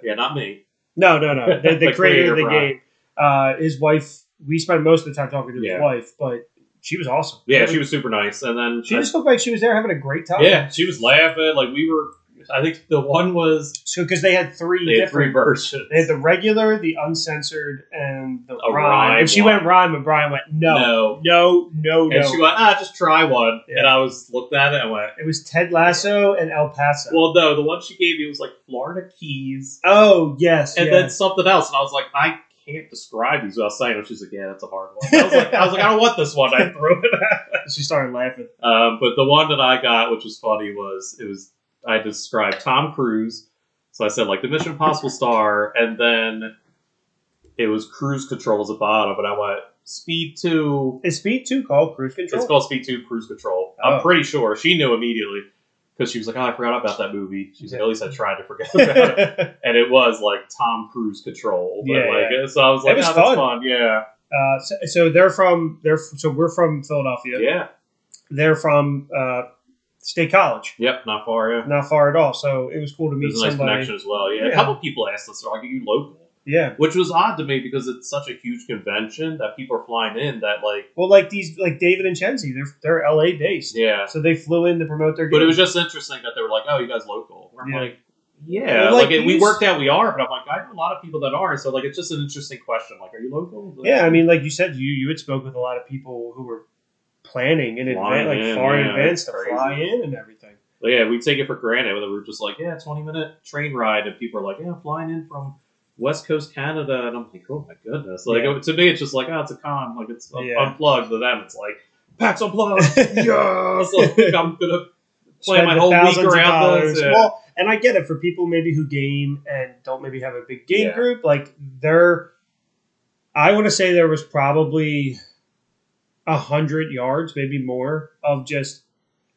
Not me. No. The creator of the game. His wife. We spent most of the time talking to his wife, but she was awesome. Yeah, she was super nice, and then she just looked like she was there having a great time. Yeah, she was laughing. Like we were. I think the one was because they had three different versions. They had the regular, the uncensored, and the rhyme. And she went rhyme, and Brian went no. And she went just try one. Yeah. And I looked at it and went. It was Ted Lasso and El Paso. Well, no, the one she gave me was like Florida Keys. Oh yes, and then something else, and I was like, I can't describe these without saying it. She's like, yeah, that's a hard one. I was like, I don't want this one. I threw it at her. She started laughing. But the one that I got, which was funny, was I described Tom Cruise. So I said, like, the Mission Impossible star, and then it was cruise controls at the bottom, and I went, Speed 2. Is Speed 2 called cruise control? It's called Speed 2 Cruise Control. I'm pretty sure. She knew immediately, because she was like, I forgot about that movie. She was like, at least I tried to forget about it. And it was, like, Tom Cruise Control. But so I was like, that's fun. Yeah. So we're from Philadelphia. Yeah. They're from... State College. Yep, not far, yeah. Not far at all. So it was cool to meet somebody. It was a nice connection as well, yeah. A couple people asked us, are you local? Yeah. Which was odd to me because it's such a huge convention that people are flying in that, like... Well, like David and Chenzi, they're LA based. Yeah. So they flew in to promote their game. But it was just interesting that they were like, oh, you guys local. I'm like, yeah. Well, we worked out we are, but I'm like, I know a lot of people that aren't. So, like, it's just an interesting question. Like, are you local? Yeah, I mean, like you said, you had spoke with a lot of people who were planning in advance, far in advance to fly in and everything. But yeah, we take it for granted. We were just like, 20-minute train ride, and people are like, flying in from West Coast Canada, and I'm like, oh my goodness. Like to me, it's just like, it's a con, like it's unplugged. To them, it's like PAX Unplugged. Yes, like, I'm gonna plan my whole week around this. Yeah. Well, and I get it for people maybe who game and don't maybe have a big game group. Like I want to say there was probably 100 yards, maybe more, of just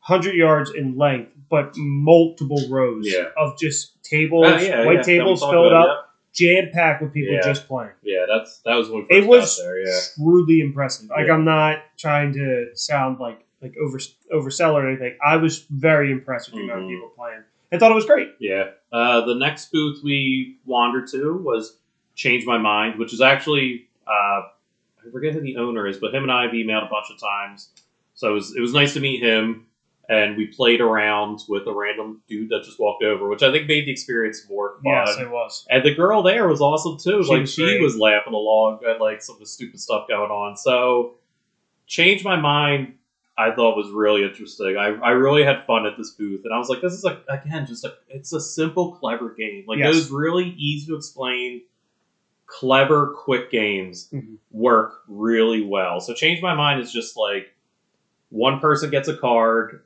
100 yards in length, but multiple rows of just tables, white tables filled up, jam-packed with people just playing. Yeah, that was when we first got there. Yeah, truly impressive. Like I'm not trying to sound like oversell or anything. I was very impressed with the amount of people playing. I thought it was great. Yeah. The next booth we wandered to was Change My Mind, which is actually I forget who the owner is, but him and I have emailed a bunch of times. So it was nice to meet him. And we played around with a random dude that just walked over, which I think made the experience more fun. Yes, it was. And the girl there was awesome too. She was laughing along at like some of the stupid stuff going on. So, Change My Mind, I thought was really interesting. I really had fun at this booth, and I was like, this is it's a simple, clever game. Like those really easy to explain, clever, quick games work really well. So, Change My Mind is just like one person gets a card.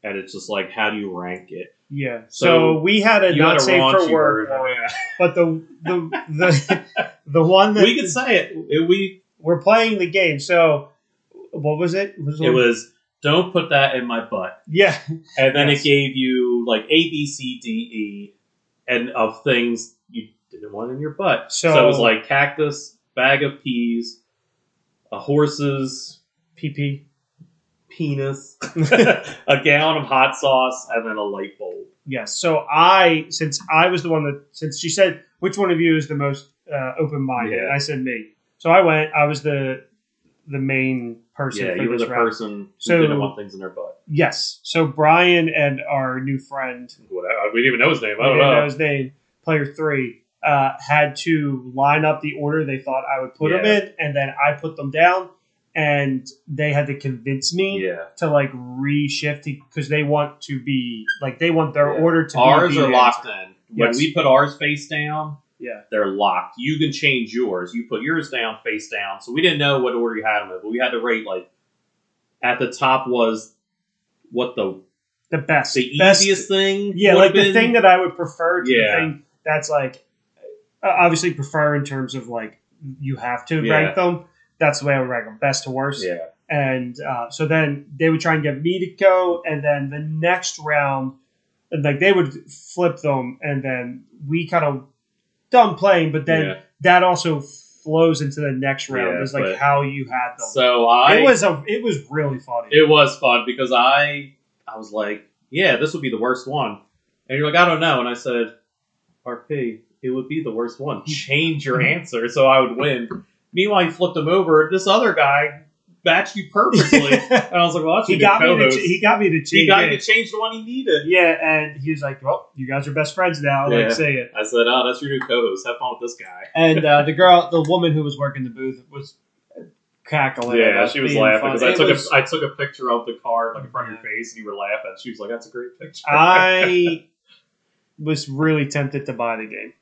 And it's just like, how do you rank it? Yeah. So we had a not safe for work, but the one that we can say it. We're playing the game. So what was it? It was don't put that in my butt. Yeah. And then it gave you like A, B, C, D, E, and of things you didn't want in your butt. So it was like cactus, bag of peas, a horse's pee. Penis, a gallon of hot sauce, and then a light bulb. Yes. So since I was the one that, since she said, which one of you is the most open-minded? I said me. So I was the main person. Yeah, you were the person who didn't want things in their butt. Yes. So Brian and our new friend, we didn't even know his name. I don't know his name. Player 3 had to line up the order they thought I would put them in, and then I put them down. And they had to convince me to like reshift because they want to be like they want their order to ours be are locked in. When we put ours face down, they're locked. You can change yours. You put yours down face down. So we didn't know what order you had them in, but we had to rate like at the top was what the best, the easiest thing. Yeah, like the thing that I would prefer to the thing that's like obviously prefer in terms of like you have to rank them. That's the way I would rank them, best to worst. Yeah. And so then they would try and get me to go, and then the next round and like they would flip them, and then we kind of done playing, but then that also flows into the next round. Is like how you had them. So it was really funny. It was fun because I was like, yeah, this would be the worst one, and you're like, I don't know, and I said, RP, it would be the worst one. Change your answer so I would win. Meanwhile, you flipped him over. This other guy matched you perfectly. And I was like, well, that's he got me to change. He got me to change the one he needed. Yeah, and he was like, well, you guys are best friends now. Like, say it. I said, oh, that's your new co-host. Have fun with this guy. And the woman who was working the booth was cackling. Yeah, she was laughing because I took a picture of the card like in front of your face, and you were laughing. She was like, that's a great picture. I was really tempted to buy the game.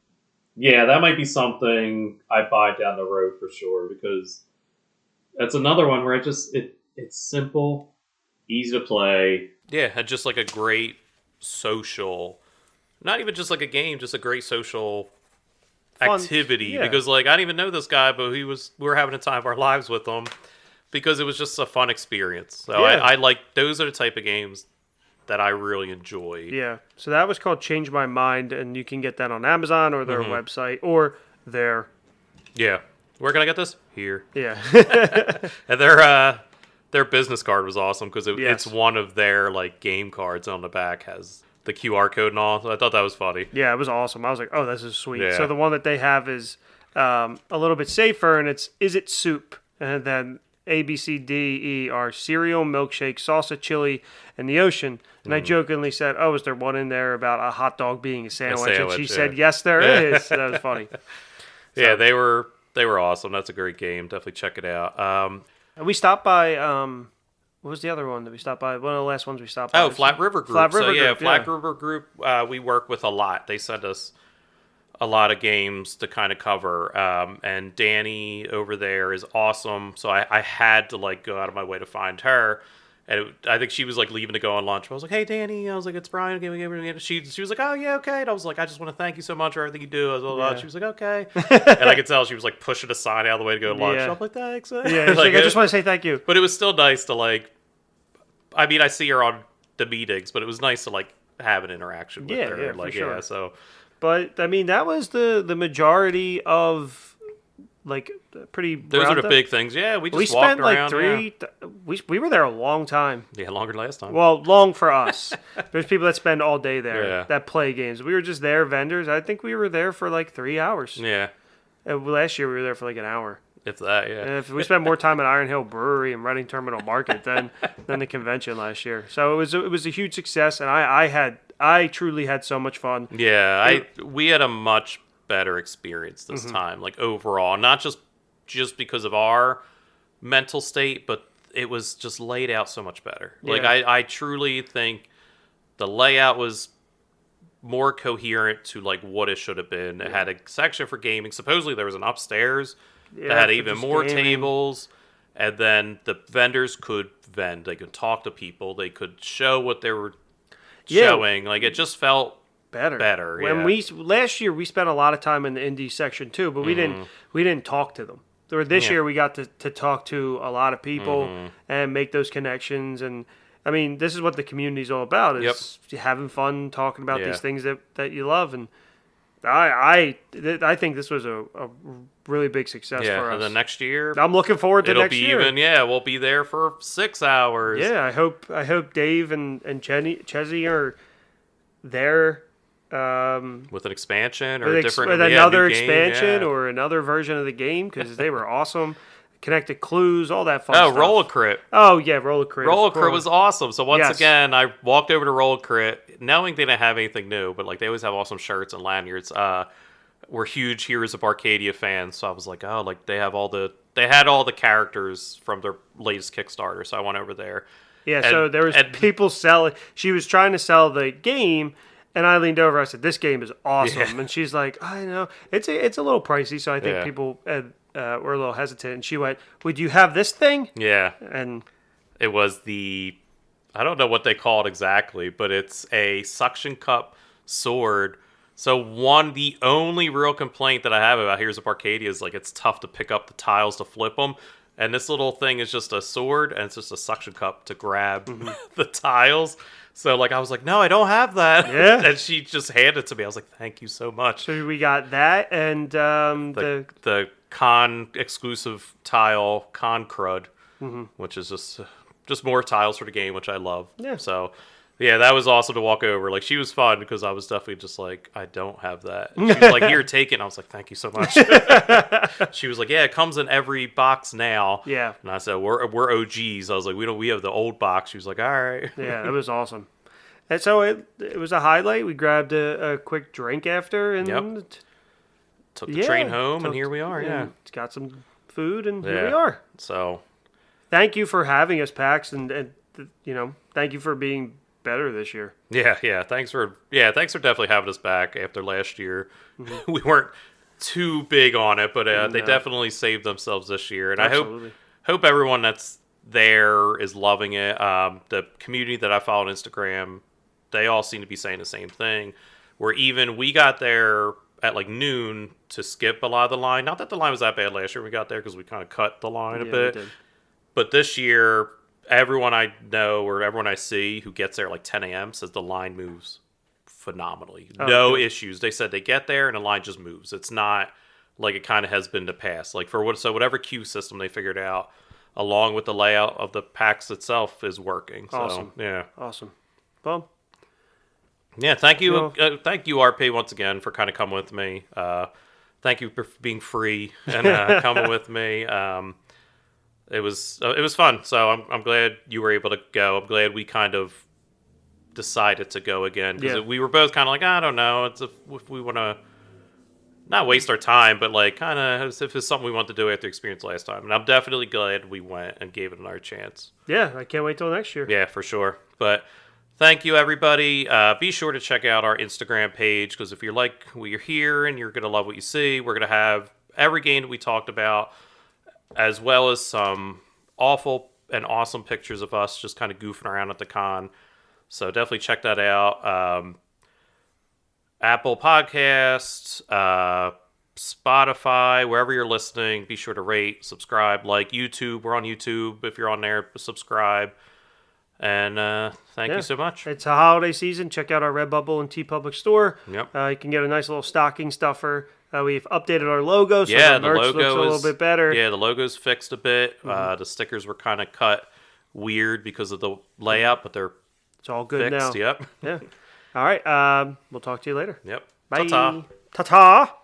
Yeah, that might be something I buy down the road for sure, because that's another one where it's simple, easy to play. Yeah, and just like a great social, not even just like a game, just a great social activity. Yeah. Because like I didn't even know this guy, but we were having a time of our lives with him because it was just a fun experience. So I like those are the type of games that I really enjoy. Yeah. So that was called Change My Mind, and you can get that on Amazon or their website or their. Yeah. Where can I get this? Here. Yeah. And their business card was awesome because it's one of their like game cards on the back has the QR code and all. So I thought that was funny. Yeah, it was awesome. I was like, oh, this is sweet. Yeah. So the one that they have is a little bit safer, and it's Is It Soup? And then A, B, C, D, E are cereal, milkshake, salsa, chili, and the ocean. And I jokingly said, oh, is there one in there about a hot dog being a sandwich? And she said, yes, there is. That was funny. Yeah, they were awesome. That's a great game. Definitely check it out. And we stopped by, what was the other one that we stopped by? One of the last ones we stopped by. Oh, Flat River Group. Flat River Group, we work with a lot. They send us a lot of games to kind of cover. And Danny over there is awesome. So I had to like go out of my way to find her. And I think she was like leaving to go on lunch. But I was like, "Hey, Danny," I was like, "It's Bryan." She was like, "Oh yeah, okay." And I was like, "I just want to thank you so much for everything you do." I was like, She was like, "Okay," and I could tell she was like pushing a sign out of the way to go to lunch. Yeah. I'm like, "Thanks." Yeah, like, I just want to say thank you. But it was still nice to like. I mean, I see her on the meetings, but it was nice to like have an interaction with her. Yeah, like, for sure. Yeah, so. But I mean, that was the majority of. Like pretty. Those are the big things. Yeah, we just walked around. We were there a long time. Yeah, longer than last time. Well, long for us. There's people that spend all day there that play games. We were just there, vendors. I think we were there for like 3 hours. Yeah. And last year we were there for like an hour. If that, yeah. And if we spent more time at Iron Hill Brewery and Reading Terminal Market than the convention last year. So it was a huge success, and I truly had so much fun. Yeah, we had a much better experience this time, like overall, not just because of our mental state, but it was just laid out so much better. Like I truly think the layout was more coherent to like what it should have been. It had a section for gaming. Supposedly there was an upstairs that had even more tables, and then the vendors could vend. They could talk to people. They could show what they were showing. Like it just felt better. When last year we spent a lot of time in the indie section too, but we didn't talk to them. This year we got to talk to a lot of people and make those connections. And I mean, this is what the community's all about: is having fun, talking about these things that you love. And I think this was a really big success for us. And the next year, I'm looking forward to next year. We'll be there for 6 hours. Yeah, I hope Dave and Chezzy are there. With an expansion or with another expansion or another version of the game, because they were awesome. Connected clues, all that fun stuff. Roller Crit. Oh yeah, Roller Crit. Roller Crit was awesome. So once again, I walked over to Roller Crit, knowing they didn't have anything new, but like they always have awesome shirts and lanyards. We're huge Heroes of Arcadia fans, so I was like, oh, like they had all the characters from their latest Kickstarter, so I went over there. Yeah, so there was people selling. She was trying to sell the game. And I leaned over. I said, "This game is awesome." Yeah. And she's like, "I know it's a little pricey, so I think people were a little hesitant." And she went, "Would you have this thing?" Yeah. And it was I don't know what they call it exactly, but it's a suction cup sword. So the only real complaint that I have about Heroes of Arcadia is like it's tough to pick up the tiles to flip them. And this little thing is just a sword, and it's just a suction cup to grab the tiles. So, like, I was like, no, I don't have that. Yeah. And she just handed it to me. I was like, thank you so much. So we got that and the con exclusive tile, Con Crud, which is just more tiles for the game, which I love. Yeah. So, yeah, that was awesome to walk over. Like, she was fun because I was definitely just like, I don't have that. And she was like, here, take it. And I was like, thank you so much. She was like, yeah, it comes in every box now. Yeah. And I said, we're OGs. I was like, we have the old box. She was like, all right. Yeah, it was awesome. And so it was a highlight. We grabbed a quick drink after and took the train home, and here we are. Yeah, got some food, and here we are. So, thank you for having us, PAX, and thank you for being better this year. Yeah. Thanks for definitely having us back after last year. We weren't too big on it, but they definitely saved themselves this year, and Absolutely. I hope everyone that's there is loving it. The community that I follow on Instagram, they all seem to be saying the same thing. Where even we got there at like noon to skip a lot of the line. Not that the line was that bad last year. We got there because we kind of cut the line a bit. We did. But this year, everyone I know or everyone I see who gets there at like 10 a.m. says the line moves phenomenally. No issues. They said they get there and the line just moves. It's not like it kind of has been in the past. Like whatever queue system they figured out, along with the layout of the PAX itself, is working. Awesome. So, yeah. Awesome. Well, yeah, thank you, RP, once again for kind of coming with me. Thank you for being free and coming with me. It was fun. So I'm glad you were able to go. I'm glad we kind of decided to go again because we were both kind of like, I don't know, if we want to not waste our time, but like kind of as if it's something we want to do after the experience last time. And I'm definitely glad we went and gave it another chance. Yeah, I can't wait till next year. Yeah, for sure. But thank you, everybody. Be sure to check out our Instagram page because if you're like what you're here and you're going to love what you see, we're going to have every game that we talked about, as well as some awful and awesome pictures of us just kind of goofing around at the con. So definitely check that out. Apple Podcasts, Spotify, wherever you're listening, be sure to rate, subscribe, like YouTube. We're on YouTube. If you're on there, subscribe. And thank you so much. It's a holiday season. Check out our Redbubble and TeePublic store. Yep. You can get a nice little stocking stuffer. We've updated our logo, so the merch looks a little bit better. Yeah, the logo's fixed a bit. The stickers were kind of cut weird because of the layout, but it's all good fixed. now. Yep. Yeah. All right. We'll talk to you later. Yep. Bye. Ta-ta. Ta-ta.